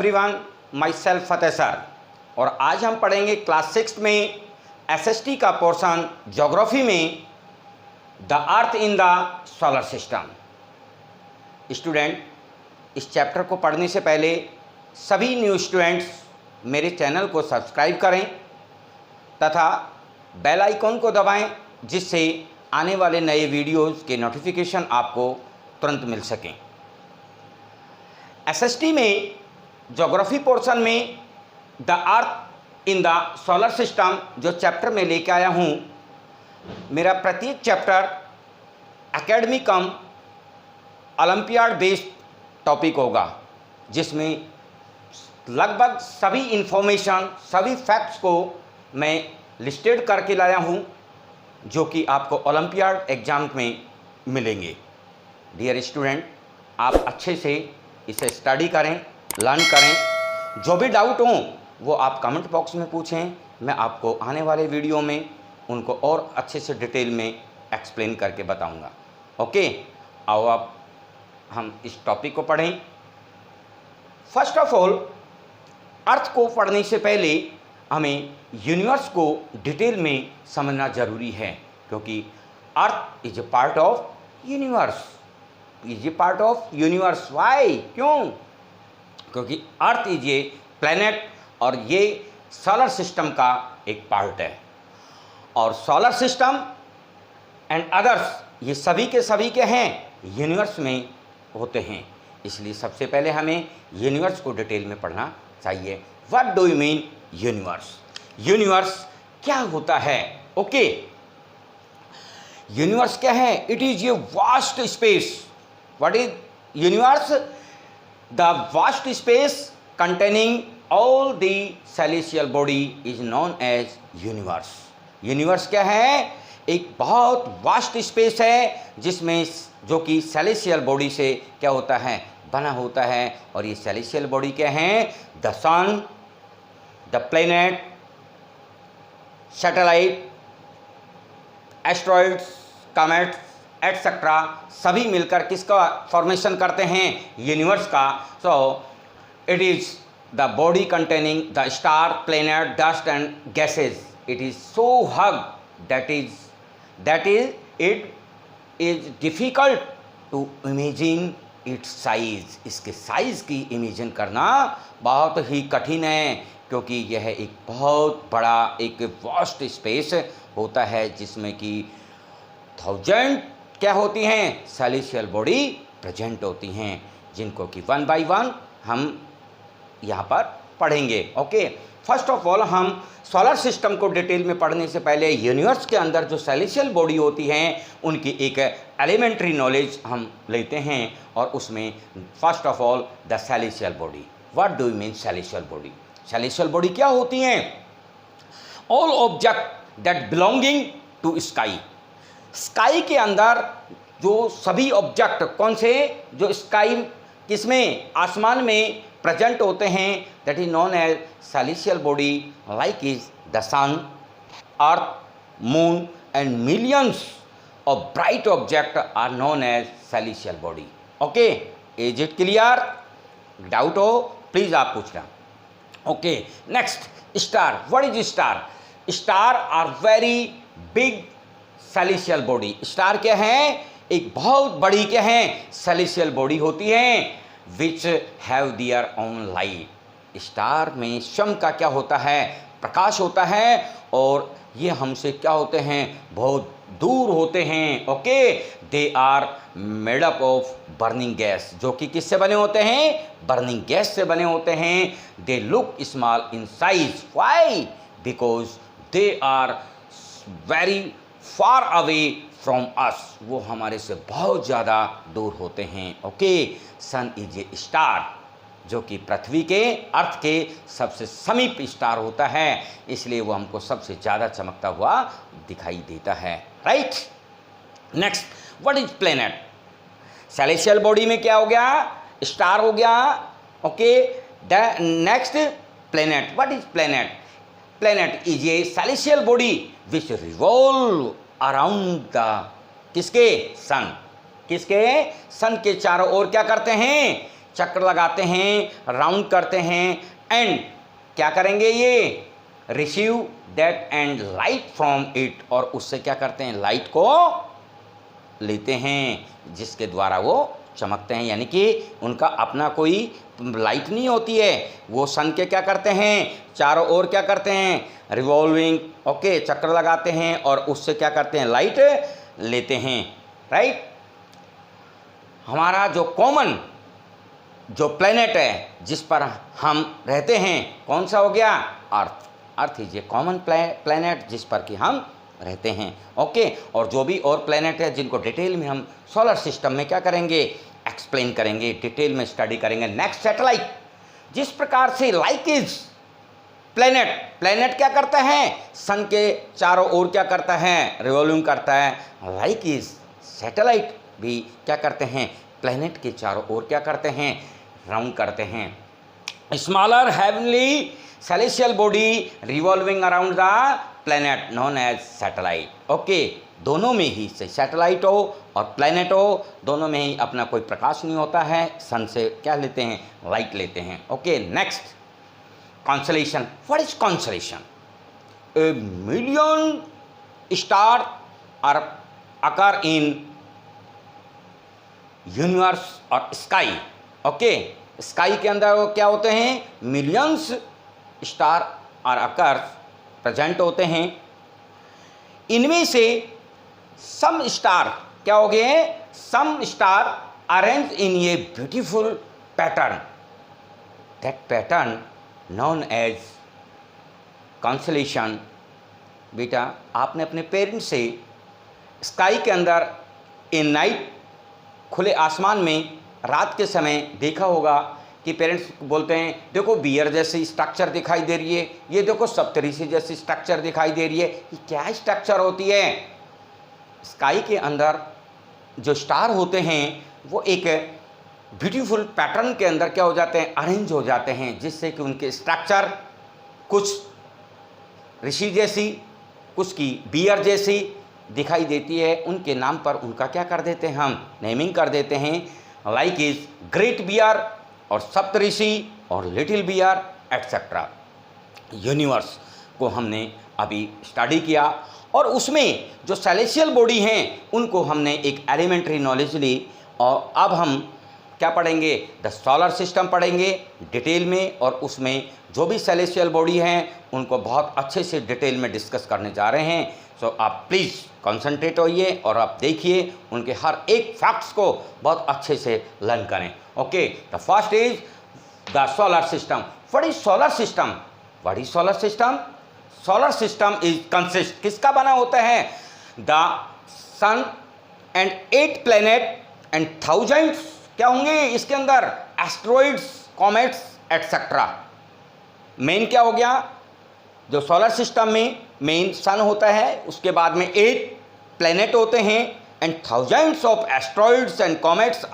Everyone, my self Fateh sir. और आज हम पढ़ेंगे क्लास 6 में एसएसटी का पोर्शन ज्योग्राफी में the earth in the solar system. Student, इस चैप्टर को पढ़ने से पहले सभी न्यू स्टूडेंट्स मेरे चैनल को सब्सक्राइब करें तथा बेल आइकॉन को दबाएं, जिससे आने वाले नए वीडियोस के नोटिफिकेशन आपको तुरंत मिल सकें। एसएसटी में ज्योग्राफी पोर्शन में the earth in the solar system जो चैप्टर में लेके आया हूँ, मेरा प्रत्येक चैप्टर एकेडमिक कम ओलंपियाड बेस्ड टॉपिक होगा, जिसमें लगभग सभी इंफॉर्मेशन, सभी फैक्ट्स को मैं लिस्टेड करके लाया हूँ, जो कि आपको ओलंपियाड एग्जाम में मिलेंगे। डियर स्टूडेंट, आप अच्छे से इसे स्टडी करें, लर्न करें। जो भी डाउट हो वो आप कमेंट बॉक्स में पूछें, मैं आपको आने वाले वीडियो में उनको और अच्छे से डिटेल में एक्सप्लेन करके बताऊंगा। ओके, आओ अब हम इस टॉपिक को पढ़ें। फर्स्ट ऑफ ऑल, अर्थ को पढ़ने से पहले हमें यूनिवर्स को डिटेल में समझना ज़रूरी है, क्योंकि earth is a part of universe. Is a part of universe. Why? क्यों? क्योंकि अर्थ इज ए प्लैनेट और ये सोलर सिस्टम का एक पार्ट है। और सोलर सिस्टम एंड अदर्स, ये सभी के हैं, यूनिवर्स में होते हैं। इसलिए सबसे पहले हमें यूनिवर्स को डिटेल में पढ़ना चाहिए। What do you mean universe? Universe क्या होता है? ओके, यूनिवर्स क्या है? It is a vast space. What is universe? The vast space containing all the celestial body is known as universe. Universe क्या है? एक बहुत वास्ट स्पेस है, जिसमें जो कि सेलेस्टियल बॉडी से क्या होता है, बना होता है। और ये सेलेस्टियल बॉडी क्या है? The sun, the planet, satellite, asteroids, comets etcetera, सभी मिलकर किसका फॉर्मेशन करते हैं? यूनिवर्स का। So it is the body containing the star, planet, dust and gases. It is so huge that is it is difficult to imagine its size. इसके size की imagine करना बहुत ही कठिन है, क्योंकि यह एक बहुत बड़ा एक वास्ट स्पेस होता है, जिसमें कि 1000 क्या होती हैं? सेलेस्टियल बॉडी प्रेजेंट होती हैं, जिनको कि वन बाय वन हम यहाँ पर पढ़ेंगे। ओके, फर्स्ट ऑफ ऑल हम सोलर सिस्टम को डिटेल में पढ़ने से पहले यूनिवर्स के अंदर जो सेलेस्टियल बॉडी होती हैं, उनकी एक एलिमेंट्री नॉलेज हम लेते हैं। और उसमें first of all the celestial body. What do you mean celestial body? Celestial body क्या होती हैं? All object that belonging to sky. Sky के अंदर जो सभी ऑब्जेक्ट, कौन से? जो स्काई किसमें, आसमान में प्रेजेंट होते हैं, that is known as celestial body, like is the sun, earth, moon and millions of bright object are known as celestial body. Okay, is it clear? Doubt हो प्लीज आप पूछना। Okay, next, star. What is star? Star are very big celestial body. Star क्या है? एक बहुत बड़ी क्या है? सेलेस्टियल बॉडी होती है, which have their own light. Star में स्वयं का क्या होता है? प्रकाश होता है, और ये हमसे क्या होते हैं? बहुत दूर होते हैं। Okay, they are made up of burning gas, जो कि किससे बने होते हैं? बर्निंग गैस से बने होते हैं। They look small in size. Why? Because they are very far away from us. वो हमारे से बहुत ज़्यादा दूर होते हैं। Okay, sun is a star, जो कि पृथ्वी के, अर्थ के सबसे समीप स्टार होता है, इसलिए वो हमको सबसे ज़्यादा चमकता हुआ दिखाई देता है। Right, next, what is planet? Celestial body में क्या हो गया? स्टार हो गया। Okay, the next, planet. What is planet? Planet is a celestial body which revolve around the किसके? सन। किसके? सन के चारों ओर क्या करते हैं? चक्कर लगाते हैं, राउंड करते हैं, एंड क्या करेंगे ये receive that and light from it, और उससे क्या करते हैं लाइट को लेते हैं, जिसके द्वारा वो चमकते हैं। यानी कि उनका अपना कोई लाइट नहीं होती है, वो सन के क्या करते हैं चारों ओर क्या करते हैं रिवॉल्विंग, ओके, चक्कर लगाते हैं और उससे क्या करते हैं लाइट लेते हैं, राइट। हमारा जो कॉमन जो प्लेनेट है जिस पर हम रहते हैं कौन सा हो गया earth. Earth is a common planet जिस पर कि हम रहते हैं, ओके। और जो भी और प्लेनेट है जिनको डिटेल में हम सोलर सिस्टम में क्या करेंगे एक्सप्लेन करेंगे, डिटेल में स्टडी करेंगे। नेक्स्ट सैटेलाइट, जिस प्रकार से लाइक इज प्लेनेट, प्लेनेट क्या करता है सन के चारों ओर क्या करता है रिवॉल्विंग करता है, लाइक इज सैटेलाइट भी क्या करते हैं प्लेनेट के चारों ओर क्या करते हैं राउंड करते हैं। Smaller heavenly celestial body revolving around the planet known as satellite, okay. दोनों में ही से सैटेलाइट हो और प्लेनेट हो, दोनों में ही अपना कोई प्रकाश नहीं होता है, सन से क्या लेते हैं लाइट लेते हैं, okay. Next constellation. What is constellation? A million stars are occur in universe और स्काई, ओके। स्काई के अंदर वो क्या होते हैं मिलियंस स्टार और अकर प्रेजेंट होते हैं। इनमें से सम स्टार क्या हो गए some star arrange in a beautiful pattern, that pattern known as constellation. बेटा आपने अपने पेरेंट्स से स्काई के अंदर इन नाइट खुले आसमान में रात के समय देखा होगा कि पेरेंट्स बोलते हैं देखो बियर जैसी स्ट्रक्चर दिखाई दे रही है, ये देखो सप्तऋषि जैसी स्ट्रक्चर दिखाई दे रही है, ये क्या स्ट्रक्चर होती है। स्काई के अंदर जो स्टार होते हैं वो एक ब्यूटीफुल पैटर्न के अंदर क्या हो जाते हैं अरेंज हो जाते हैं, जिससे कि उनके स्ट्रक्चर कुछ ऋषि जैसी कुछ की बियर जैसी दिखाई देती है। उनके नाम पर उनका क्या कर देते हैं हम नेमिंग कर देते हैं, लाइक इज ग्रेट बियर और सप्तऋषि और लिटिल बियर एटसेट्रा। यूनिवर्स को हमने अभी स्टडी किया और उसमें जो सेलेस्टियल बॉडी हैं उनको हमने एक एलिमेंट्री नॉलेज ली, और अब हम क्या पढ़ेंगे द सोलर सिस्टम पढ़ेंगे डिटेल में, और उसमें जो भी सेलेस्टियल बॉडी हैं उनको बहुत अच्छे से डिटेल में डिस्कस करने जा रहे हैं। सो आप प्लीज़ कंसंट्रेट होइए और आप देखिए उनके हर एक फैक्ट्स को बहुत अच्छे से लर्न करें, okay. The first is the solar system. What is solar system? What is solar system? Solar system is consist किसका बना होता है the sun and 8 planet and thousands क्या होंगे इसके अंदर एस्ट्रॉइड्स कॉमेट्स एटसेट्रा। मेन क्या हो गया जो सोलर सिस्टम में मेन सन होता है, उसके बाद में 8 प्लैनेट होते हैं and thousands of asteroids and comets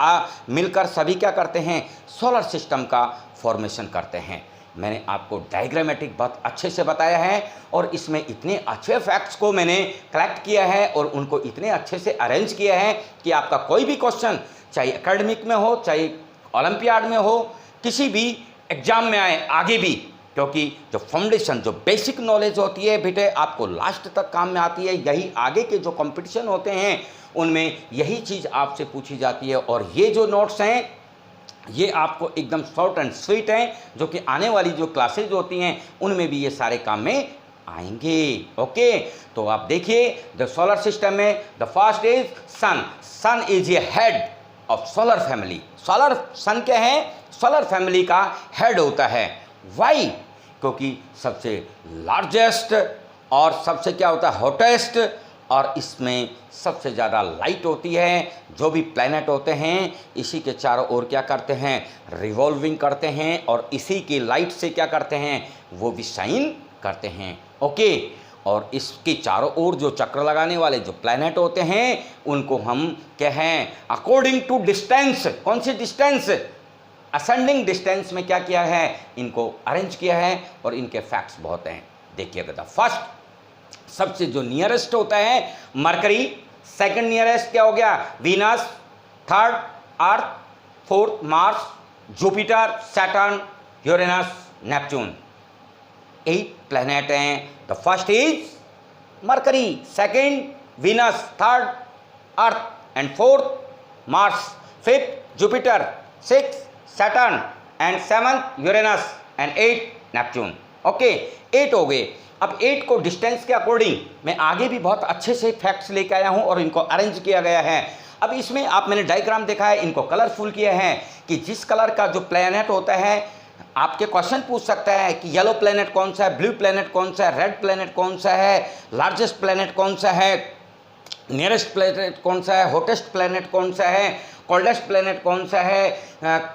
मिलकर सभी क्या करते हैं सोलर सिस्टम का फॉर्मेशन करते हैं। मैंने आपको डायग्रामेटिक बहुत अच्छे से बताया है और इसमें इतने अच्छे फैक्ट्स को मैंने कलेक्ट किया है और उनको इतने अच्छे से अरेंज किया है कि आपका कोई भी क्वेश्चन चाहे एकेडमिक में हो चाहे ओलंपियाड में हो किसी भी एग्जाम में आए आगे भी, क्योंकि जो फाउंडेशन जो बेसिक नॉलेज होती है बेटे आपको लास्ट तक काम में आती है। यही आगे के जो कंपटीशन होते हैं उनमें यही चीज़ आपसे पूछी जाती है, और ये जो नोट्स हैं ये आपको एकदम शॉर्ट एंड स्वीट हैं, जो कि आने वाली जो क्लासेज होती हैं उनमें भी ये सारे काम में आएंगे, ओके। तो आप देखिए द सोलर सिस्टम में the first is sun. Sun is a head of solar family. Solar sun क्या है सोलर फैमिली का हेड होता है। वाई? क्योंकि सबसे लार्जेस्ट और सबसे क्या होता है हॉटेस्ट, और इसमें सबसे ज़्यादा लाइट होती है। जो भी प्लैनेट होते हैं इसी के चारों ओर क्या करते हैं रिवॉल्विंग करते हैं, और इसी की लाइट से क्या करते हैं वो भी शाइन करते हैं, ओके। और इसके चारों ओर जो चक्र लगाने वाले जो प्लैनेट होते हैं उनको हम क्या हैं अकॉर्डिंग टू डिस्टेंस, कौन सी डिस्टेंस असेंडिंग डिस्टेंस में क्या किया है इनको अरेंज किया है, और इनके फैक्ट्स बहुत हैं। देखिएगा द फर्स्ट सबसे जो नियरेस्ट होता है मरकरी, सेकंड नियरेस्ट क्या हो गया Venus, third earth, fourth Mars, Jupiter, Saturn, Uranus, Neptune. 8 planet हैं। The first is Mercury, second Venus, third earth and fourth Mars, fifth Jupiter, six Saturn and seventh Uranus and 8 Neptune. Okay, 8 हो गए। अब 8 को distance के according मैं आगे भी बहुत अच्छे से फैक्ट्स लेके आया हूं और इनको अरेंज किया गया है। अब इसमें आप मैंने डायग्राम देखा है, इनको कलरफुल किया है कि जिस कलर का जो प्लैनेट होता है, आपके क्वेश्चन पूछ सकता है कि येलो प्लैनेट कौन सा है, ब्लू प्लैनेट कौन सा है, रेड प्लैनेट कौन सा है, लार्जेस्ट प्लैनेट कौन सा है, नियरेस्ट प्लैनेट कौन सा है, हॉटेस्ट प्लैनेट कौन सा है, कोल्डेस्ट प्लैनेट कौन सा है,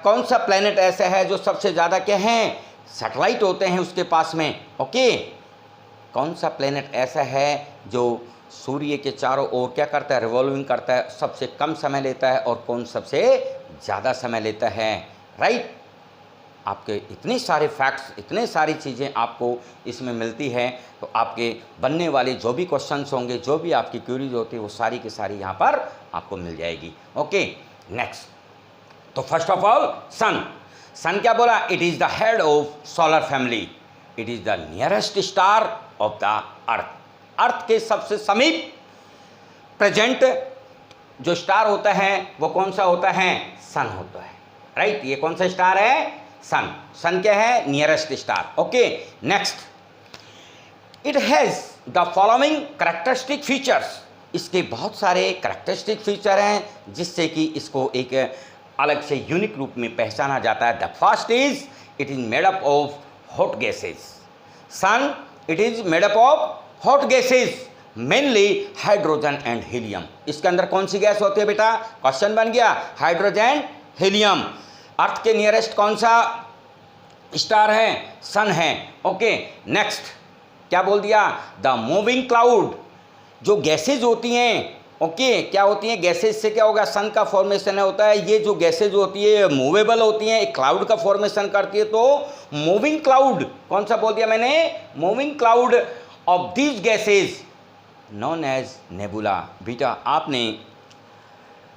कौन सा प्लैनेट ऐसा है जो सबसे ज़्यादा क्या है सैटेलाइट होते हैं उसके पास में। ओके, कौन सा प्लैनेट ऐसा है जो सूर्य के चारों ओर क्या करता है, रिवॉल्विंग करता है, सबसे कम समय लेता है, और कौन सबसे ज़्यादा समय लेता है। राइट, आपके इतने सारे फैक्ट्स, इतने सारी चीज़ें आपको इसमें मिलती है, तो आपके बनने वाले जो भी क्वेश्चंस होंगे, जो भी आपकी क्यूरीज होती है, वो सारी की सारी यहाँ पर आपको मिल जाएगी। ओके, नेक्स्ट, तो first of all sun. Sun क्या बोला? It is the head of solar family, it is the nearest star of the earth. Earth के सबसे समीप प्रेजेंट जो स्टार होता है वो कौन सा होता है? सन होता है। राइट, ये कौन सा स्टार है? सन। सन क्या है? Nearest star. Okay, next, it has the following characteristic features. इसके बहुत सारे करेक्टरिस्टिक फीचर हैं जिससे कि इसको एक अलग से यूनिक रूप में पहचाना जाता है। The first is it is made up of hot gases. Sun, it is made up of hot gases, mainly hydrogen and helium. इसके अंदर कौन सी गैस होती है बेटा? क्वेश्चन बन गया, हाइड्रोजन, हीलियम। अर्थ के नियरेस्ट कौन सा स्टार है? सन है। ओके, नेक्स्ट क्या बोल दिया? The moving cloud. जो गैसेज होती हैं, ओके, क्या होती हैं गैसेज से? क्या होगा? सन का फॉर्मेशन होता है। ये जो गैसेज होती है मूवेबल होती हैं, एक क्लाउड का फॉर्मेशन करती है। तो मूविंग क्लाउड, कौन सा बोल दिया मैंने? Moving cloud of these gases known as nebula. बेटा आपने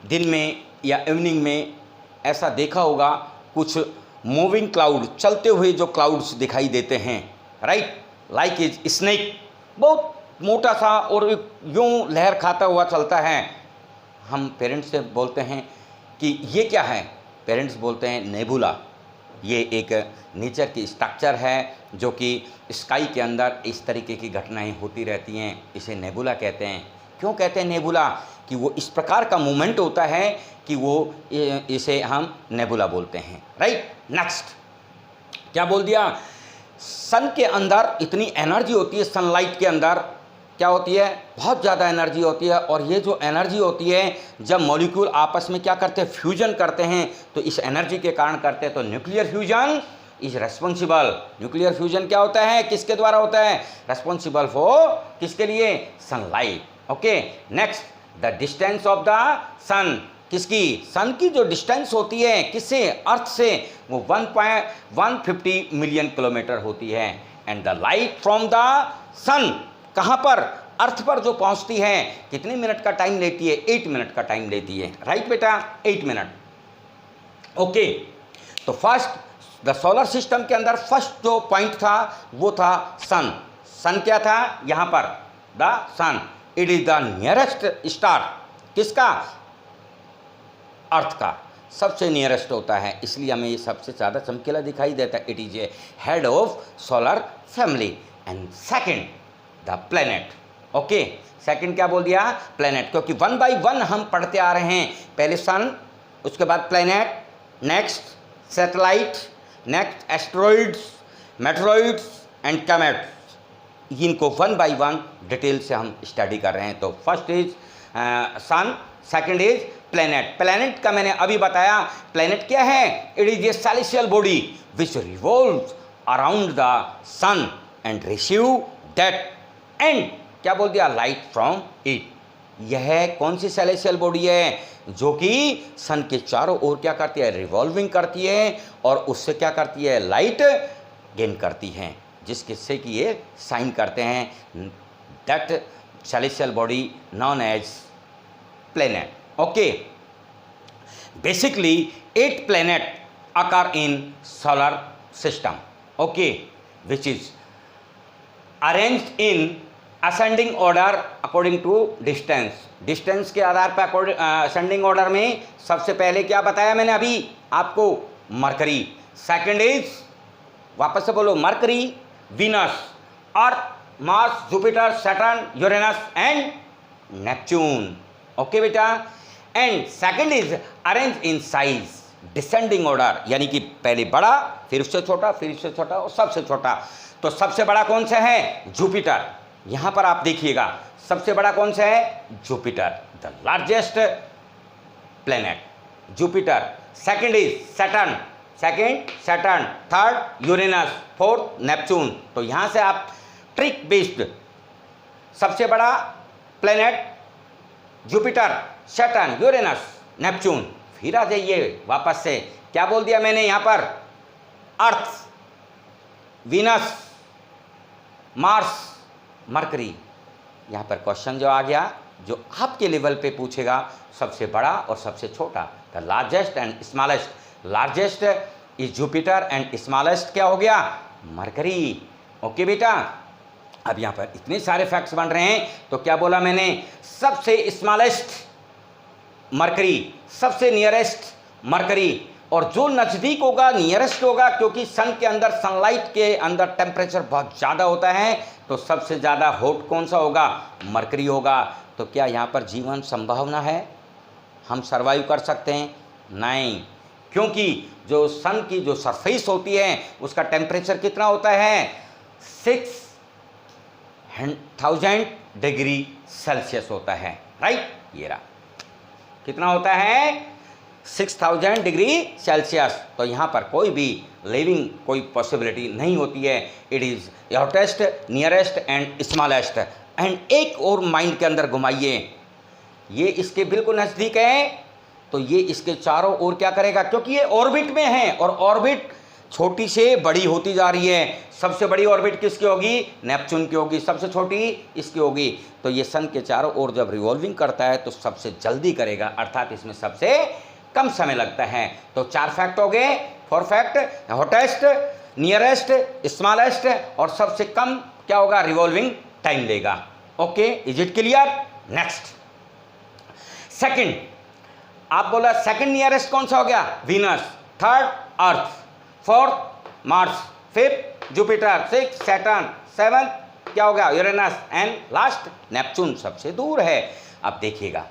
दिन में या इवनिंग में ऐसा देखा होगा, कुछ मूविंग क्लाउड, चलते हुए जो क्लाउड्स दिखाई देते हैं। राइट, लाइक इज स्नेक, बहुत मोटा सा और यूं लहर खाता हुआ चलता है। हम पेरेंट्स से बोलते हैं कि ये क्या है? पेरेंट्स बोलते हैं नेबुला। ये एक नेचर की स्ट्रक्चर है जो कि स्काई के अंदर इस तरीके की घटनाएं होती रहती हैं, इसे नेबुला कहते हैं। क्यों कहते हैं नेबुला? कि वो इस प्रकार का मूवमेंट होता है कि वो इसे हम नेबुला बोलते हैं। राइट, नेक्स्ट क्या बोल दिया? सन के अंदर इतनी एनर्जी होती है, सनलाइट के अंदर क्या होती है? बहुत ज़्यादा एनर्जी होती है। और ये जो एनर्जी होती है, जब मॉलिक्यूल आपस में क्या करते हैं? फ्यूजन करते हैं, तो इस एनर्जी के कारण करते हैं। तो nuclear fusion is responsible. Nuclear fusion क्या होता है? किसके द्वारा होता है? रेस्पॉन्सिबल फॉर किसके लिए? Sunlight. Okay, next, the distance of the sun. किसकी? सन की जो डिस्टेंस होती है किससे? अर्थ से, वो 1.150 मिलियन किलोमीटर होती है। And the light from the sun कहाँ पर? अर्थ पर जो पहुँचती है, कितने मिनट का टाइम लेती है? 8 मिनट का टाइम लेती है। राइट बेटा, 8 मिनट। ओके, तो फर्स्ट द सोलर सिस्टम के अंदर फर्स्ट जो पॉइंट था वो था सन। सन क्या था? यहाँ पर the sun, it is the nearest star. किसका? अर्थ का सबसे नियरेस्ट होता है, इसलिए हमें ये सबसे ज़्यादा चमकीला दिखाई देता है। It is a head of solar family. And second the planet. Okay, second क्या बोल दिया? प्लैनेट, क्योंकि 1 बाय 1 हम पढ़ते आ रहे हैं। पहले सन, उसके बाद planet, next satellite, next asteroids, meteoroids and comets. इनको 1 बाय 1 डिटेल से हम स्टडी कर रहे हैं। तो first is sun, second is planet. Planet का मैंने अभी बताया। प्लैनेट क्या है? It is a celestial body which revolves around the sun and receive that and क्या बोल दिया? Light from it. यह कौन सी सेलेस्टियल बॉडी है? जो कि सन के चारों ओर क्या करती है? रिवॉल्विंग करती है, और उससे क्या करती है? लाइट गेन करती है, जिसके से कि ये साइन करते हैं that celestial body known as planet. Okay, basically 8 planet occur in solar system, okay, which is arranged in ascending order according to distance. Distance के आधार पर असेंडिंग ऑर्डर में सबसे पहले क्या बताया मैंने अभी आपको, मरकरी, सेकंड इज, वापस से बोलो, Mercury, Venus, earth, Mars, Jupiter, Saturn, Uranus and Neptune, okay बेटा। And second is arrange in size descending order, यानी कि पहले बड़ा, फिर उससे छोटा, फिर उससे छोटा और सबसे छोटा। तो सबसे बड़ा कौन सा है? जुपिटर। यहां पर आप देखिएगा सबसे बड़ा कौन सा है? Jupiter, the largest planet, Jupiter. Second is Saturn, Saturn, third Uranus, fourth Neptune. तो यहां से आप ट्रिक बेस्ड, सबसे बड़ा planet Jupiter, Saturn, Uranus, Neptune. फिर आ जाइए वापस से, क्या बोल दिया मैंने यहां पर? अर्थ, वीनस, मार्स, मरकरी। यहाँ पर क्वेश्चन जो आ गया, जो आपके लेवल पे पूछेगा, सबसे बड़ा और सबसे छोटा, the largest and smallest. Largest is Jupiter and smallest क्या हो गया? मरकरी, ओके बेटा। अब यहाँ पर इतने सारे फैक्ट्स बन रहे हैं, तो क्या बोला मैंने? सबसे स्मॉलेस्ट मरकरी, सबसे नियरेस्ट मरकरी, और जो नज़दीक होगा नियरेस्ट होगा, क्योंकि सन के अंदर, सनलाइट के अंदर टेम्परेचर बहुत ज़्यादा होता है, तो सबसे ज़्यादा हॉट कौन सा होगा? मरकरी होगा। तो क्या यहाँ पर जीवन संभावना है? हम सर्वाइव कर सकते हैं? नहीं, क्योंकि जो सन की जो सरफेस होती है उसका टेम्परेचर कितना होता है? 6000 डिग्री सेल्सियस होता है, राइट। ये रहा, कितना होता है? 6000 डिग्री सेल्सियस। तो यहाँ पर कोई भी लिविंग कोई पॉसिबिलिटी नहीं होती है। It is hottest, nearest and smallest. And एक और माइंड के अंदर घुमाइए, ये इसके बिल्कुल नज़दीक है, तो ये इसके चारों ओर क्या करेगा? क्योंकि ये ऑर्बिट में है, और ऑर्बिट छोटी से बड़ी होती जा रही है। सबसे बड़ी ऑर्बिट किसकी होगी? नेपच्यून की होगी। सबसे छोटी इसकी होगी। तो ये सन के चारों ओर जब रिवॉल्विंग करता है तो सबसे जल्दी करेगा, अर्थात इसमें सबसे कम समय लगता है। तो 4 फैक्ट हो गए, 4 फैक्ट, हॉटेस्ट, नियरेस्ट, स्मॉलेस्ट, और सबसे कम क्या होगा? रिवॉल्विंग टाइम लेगा। Okay, is it clear? Next, second, आप बोला सेकंड नियरेस्ट कौन सा हो गया? Venus, third earth, fourth Mars, fifth Jupiter, six Saturn, seventh क्या हो गया? यूरेनस, एंड लास्ट नेपच्यून सबसे दूर है। अब देखिएगा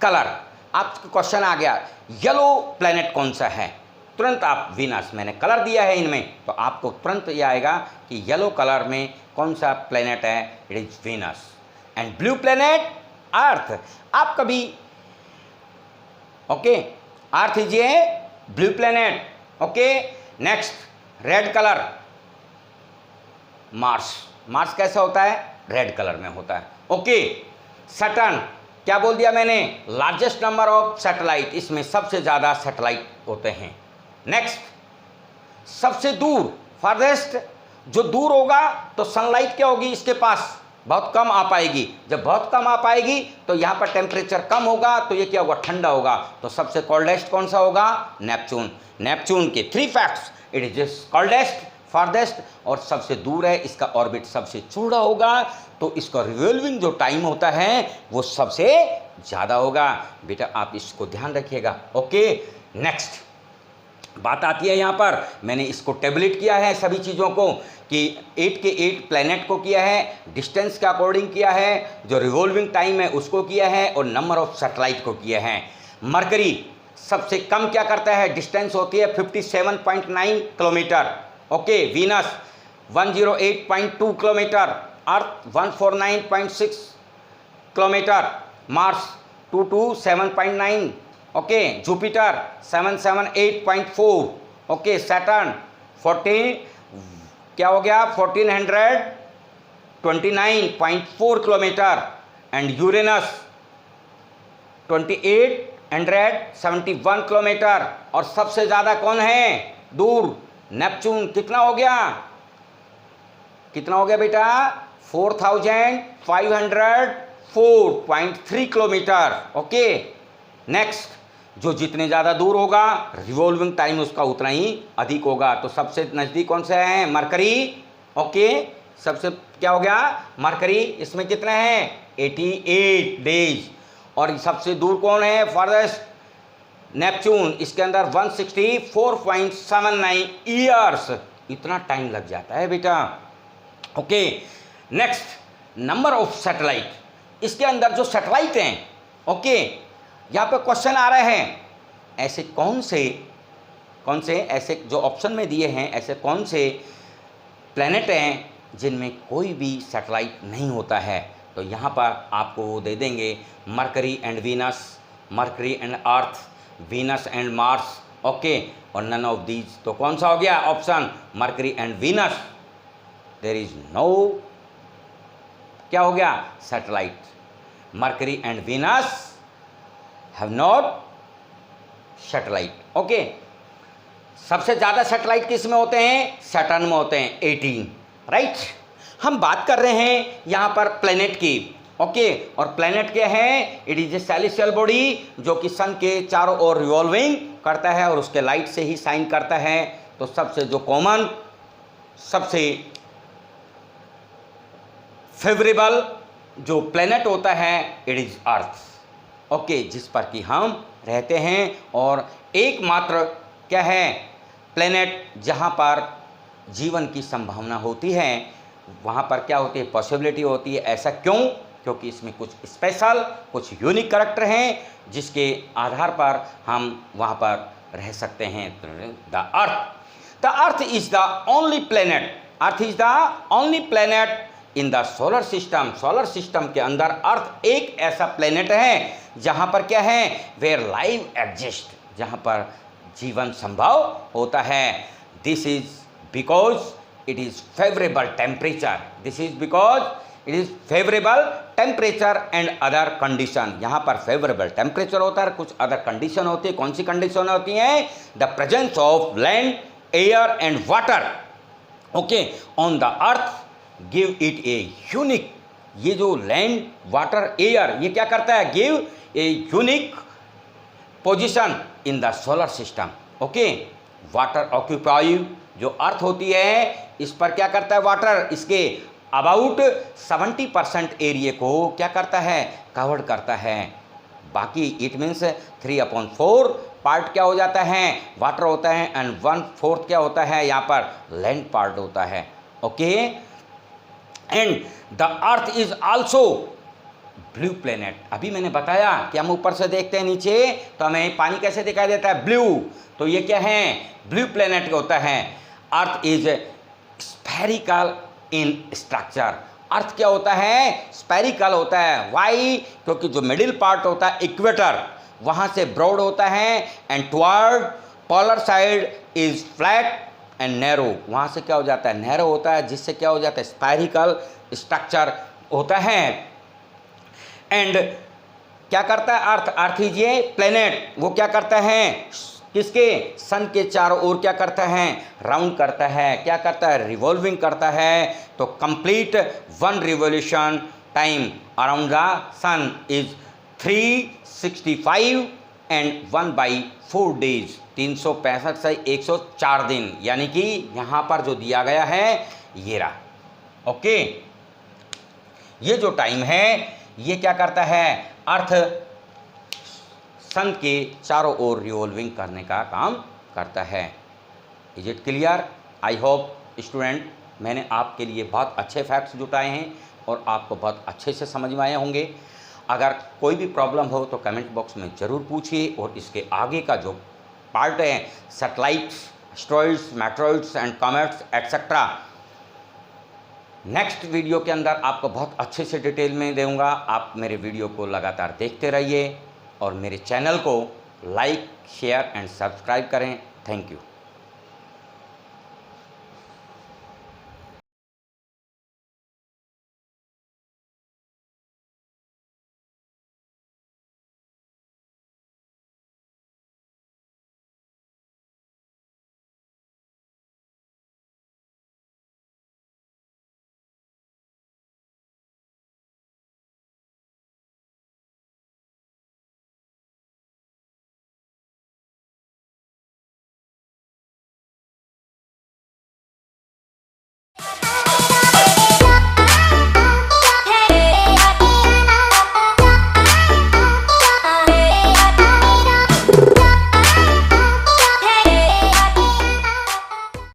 कलर, आपका क्वेश्चन आ गया, येलो प्लेनेट कौन सा है? तुरंत आप वीनस, मैंने कलर दिया है इनमें, तो आपको तुरंत ये आएगा कि येलो कलर में कौन सा प्लेनेट है? It is Venus. And blue planet earth. आप कभी, okay, earth is A blue planet, okay. Next, red colour, Mars. Mars कैसा होता है? रेड कलर में होता है, ओके। सैटर्न, क्या बोल दिया मैंने? लार्जेस्ट नंबर ऑफ सैटेलाइट, इसमें सबसे ज़्यादा सैटेलाइट होते हैं। नेक्स्ट, सबसे दूर, फारदेस्ट, जो दूर होगा तो सनलाइट क्या होगी इसके पास? बहुत कम आ पाएगी। जब बहुत कम आ पाएगी तो यहाँ पर टेम्परेचर कम होगा, तो ये क्या होगा? ठंडा होगा। तो सबसे कोल्डेस्ट कौन सा होगा? नेपच्यून। नेपच्यून के 3 facts, it is coldest, farthest, और सबसे दूर है, इसका ऑर्बिट सबसे चौड़ा होगा, तो इसका रिवॉल्विंग जो टाइम होता है वो सबसे ज़्यादा होगा। बेटा आप इसको ध्यान रखिएगा, ओके। नेक्स्ट बात आती है यहाँ पर, मैंने इसको टेबलेट किया है सभी चीज़ों को, कि 8 के 8 प्लैनेट को किया है, डिस्टेंस के अकॉर्डिंग किया है, जो रिवॉल्विंग टाइम है उसको किया है, और नंबर ऑफ सैटेलाइट को किया है। मरकरी सबसे कम क्या करता है? डिस्टेंस होती है 57.9 किलोमीटर, ओके। वीनस 108.2 किलोमीटर, अर्थ 149.6 kilometre, Mars 227.9, okay. Jupiter 778.4, okay. Saturn 14 क्या हो गया? 1429.4 किलोमीटर, एंड यूरेनस 2871 किलोमीटर, और सबसे ज़्यादा कौन है दूर? नेपच्यून। कितना हो गया? कितना हो गया बेटा? 4504.3 किलोमीटर, ओके। नेक्स्ट, जो जितने ज़्यादा दूर होगा रिवॉल्विंग टाइम उसका उतना ही अधिक होगा। तो सबसे नज़दीक कौन सा है? मरकरी। ओके, सबसे क्या हो गया? मरकरी। इसमें कितने हैं? 88 डेज। और सबसे दूर कौन है? Farthest Neptune. इसके अंदर 164.79 ईयर्स। इतना टाइम लग जाता है बेटा। Okay, next number of satellite. इसके अंदर जो सैटेलाइट हैं, ओके, यहाँ पे क्वेश्चन आ रहे हैं ऐसे कौन से ऐसे जो ऑप्शन में दिए हैं ऐसे कौन से प्लैनेट हैं जिनमें कोई भी सैटेलाइट नहीं होता है। तो यहाँ पर आपको वो दे देंगे Mercury and Venus, Mercury and Earth, Venus and Mars. Okay, और नन ऑफ दीज। तो कौन सा हो गया option? Mercury and Venus. There is no, क्या हो गया? Satellite. Mercury and Venus have not satellite. Okay, सबसे ज़्यादा सैटेलाइट किस में होते हैं? सैटर्न में होते हैं, 18, राइट। हम बात कर रहे हैं यहाँ पर प्लैनेट की। ओके, और प्लैनेट क्या है? It is a celestial body जो कि सन के चारों ओर रिवॉल्विंग करता है और उसके लाइट से ही शाइन करता है। तो सबसे जो कॉमन, सबसे फेवरेबल जो प्लैनेट होता है इट इज अर्थ। ओके, जिस पर कि हम रहते हैं। और एकमात्र क्या है? प्लैनेट जहाँ पर जीवन की संभावना होती है, वहाँ पर क्या होती है? पॉसिबिलिटी होती है। ऐसा क्यों? क्योंकि इसमें कुछ स्पेशल, कुछ यूनिक करैक्टर हैं जिसके आधार पर हम वहाँ पर रह सकते हैं। The earth is the only planet, earth is the only planet in the solar system. Solar system के अंदर अर्थ एक ऐसा प्लैनेट है जहाँ पर क्या है? वेयर लाइफ एग्जिस्ट, जहाँ पर जीवन संभव होता है। This is because it is favourable temperature, this is because it is favourable temperature and other condition. यहाँ पर फेवरेबल टेम्परेचर होता है, कुछ अदर कंडीशन होती है। कौन सी कंडीशन होती हैं? The presence of land, air and water, okay, on the earth give it a unique. ये जो लैंड, वाटर, एयर, ये क्या करता है? Give a unique position in the solar system. Okay, water occupy जो अर्थ होती है, इस पर क्या करता है? वाटर इसके अबाउट 70% एरिया को क्या करता है? कवर करता है। बाकी इट मीन्स 3/4 पार्ट क्या हो जाता है? वाटर होता है एंड 1/4 क्या होता है? यहाँ पर लैंड पार्ट होता है। Okay, and the earth is also blue planet. अभी मैंने बताया कि हम ऊपर से देखते हैं नीचे तो हमें पानी कैसे दिखाई देता है? ब्लू। तो ये क्या है? ब्लू प्लेनेट होता है। Earth is spherical in structure. Earth क्या होता है? स्फेरिकल होता है। वाई? क्योंकि जो मिडिल पार्ट होता है इक्वेटर, वहाँ से ब्रॉड होता है and toward polar side is flat and narrow. वहाँ से क्या हो जाता है? नैरो होता है, जिससे क्या हो जाता है? स्फेरिकल स्ट्रक्चर होता है। एंड क्या करता है अर्थ? अर्थ इज ये प्लेनेट, वो क्या करता है? किसके? सन के चारों ओर क्या करता है? राउंड करता है। क्या करता है? रिवॉल्विंग करता है। तो complete 1 revolution time around the sun is 365 and 1/4 days, 365 से 104 दिन। यानी कि यहाँ पर जो दिया गया है ये रहा। ओके, ये जो टाइम है ये क्या करता है? अर्थ सन के चारों ओर रिवॉल्विंग करने का काम करता है। Is it clear? I hope student मैंने आपके लिए बहुत अच्छे फैक्ट्स जुटाए हैं और आपको बहुत अच्छे से समझ में आए होंगे। अगर कोई भी प्रॉब्लम हो तो कमेंट बॉक्स में ज़रूर पूछिए। और इसके आगे का जो पार्ट है satellites, asteroids, meteoroids and comets etcetera, next video के अंदर आपको बहुत अच्छे से डिटेल में दूंगा। आप मेरे वीडियो को लगातार देखते रहिए और मेरे चैनल को लाइक, शेयर एंड सब्सक्राइब करें। Thank you.